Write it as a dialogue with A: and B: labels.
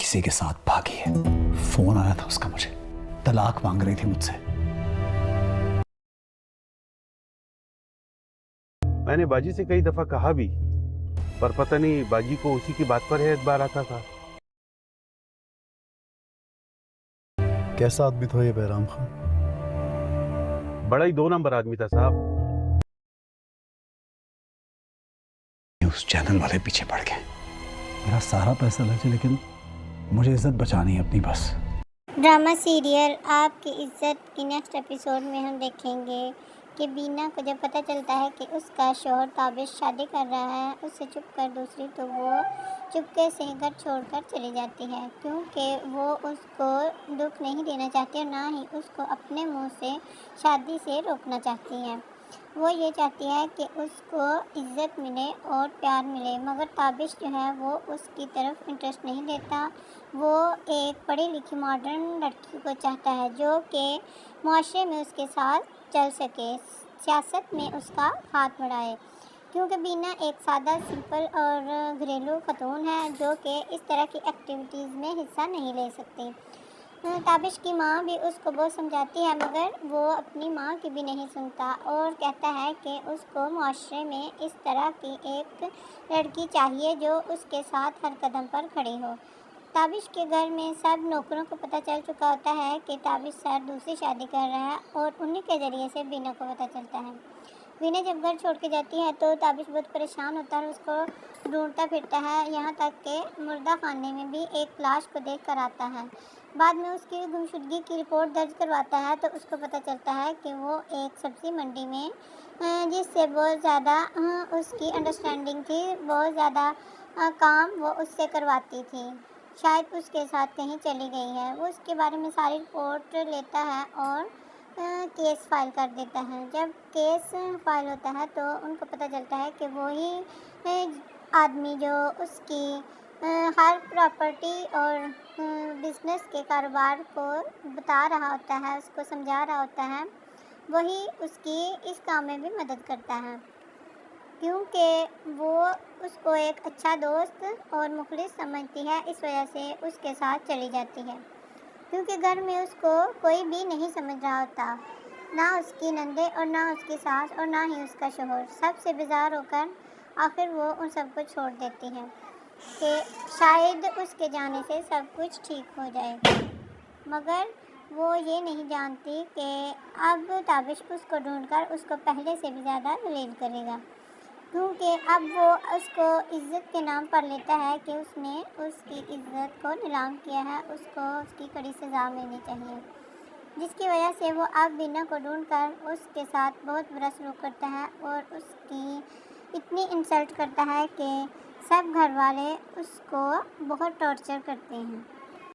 A: किसी के साथ भागी है। फोन आया था उसका मुझे, तलाक मांग रही थी मुझसे।
B: मैंने बाजी से कई दफा कहा भी, पर पता नहीं बाजी को उसी की बात पर है एतबार आता था।
C: कैसा आदमी था ये बहराम खान?
B: बड़ा ही 2 नंबर आदमी था साहब।
A: न्यूज़ चैनल वाले पीछे पड़ गए। मेरा सारा पैसा लग जाए, लेकिन मुझे इज्जत बचानी है अपनी बस।
D: ड्रामा सीरियल आपकी इज्जत की नेक्स्ट एपिसोड में हम देखेंगे कि बीना को जब पता चलता है कि उसका शौहर ताबिश शादी कर रहा है उससे छुप कर दूसरी, तो वो चुपके से घर छोड़कर चली जाती है, क्योंकि वो उसको दुख नहीं देना चाहती और ना ही उसको अपने मुंह से शादी से रोकना चाहती है। वो ये चाहती है कि उसको इज़्ज़त मिले और प्यार मिले, मगर ताबिश जो है वो उसकी तरफ इंटरेस्ट नहीं लेता। वो एक पढ़ी लिखी मॉडर्न लड़की को चाहता है जो कि माशरे में उसके साथ चल सके, सियासत में उसका हाथ बढ़ाए, क्योंकि बीना एक सादा सिंपल और घरेलू खतून है जो कि इस तरह की एक्टिविटीज़ में हिस्सा नहीं ले सकती। ताबिश की माँ भी उसको बहुत समझाती है, मगर वो अपनी माँ की भी नहीं सुनता और कहता है कि उसको माशरे में इस तरह की एक लड़की चाहिए जो उसके साथ हर कदम पर खड़ी हो। ताबिश के घर में सब नौकरों को पता चल चुका होता है कि ताबिश सर दूसरी शादी कर रहा है और उन्हीं के ज़रिए से बीना को पता चलता है। बीना जब घर छोड़ के जाती है तो ताबिश बहुत परेशान होता है और उसको ढूंढता फिरता है, यहाँ तक कि मुर्दा खाने में भी एक लाश को देख कर आता है। बाद में उसकी गुमशुदगी की रिपोर्ट दर्ज करवाता है तो उसको पता चलता है कि वो एक सब्ज़ी मंडी में जिससे बहुत ज़्यादा उसकी अंडरस्टैंडिंग थी, बहुत ज़्यादा काम वो उससे करवाती थी, शायद उसके साथ कहीं चली गई है। वो उसके बारे में सारी रिपोर्ट लेता है और केस फाइल कर देता है। जब केस फाइल होता है तो उनको पता चलता है कि वही आदमी जो उसकी हर प्रॉपर्टी और बिज़नेस के कारोबार को बता रहा होता है, उसको समझा रहा होता है, वही उसकी इस काम में भी मदद करता है, क्योंकि वो उसको एक अच्छा दोस्त और मुखलिस समझती है। इस वजह से उसके साथ चली जाती है, क्योंकि घर में उसको कोई भी नहीं समझ रहा होता, ना उसकी नंदे और ना उसकी सास और ना ही उसका शौहर। सबसे बेजार होकर आखिर वो उन सबको छोड़ देती है कि शायद उसके जाने से सब कुछ ठीक हो जाएगा, मगर वो ये नहीं जानती कि अब ताबिश उसको ढूंढकर उसको पहले से भी ज़्यादा जलील करेगा, क्योंकि अब वो उसको इज़्ज़त के नाम पर लेता है कि उसने उसकी इज़्ज़त को नीलाम किया है, उसको उसकी कड़ी सज़ा मिलनी चाहिए, जिसकी वजह से वो अब बीना को ढूंढकर उसके साथ बहुत बुरा सलूक करता है और उसकी इतनी इंसल्ट करता है कि सब घर वाले उसको बहुत टॉर्चर करते हैं।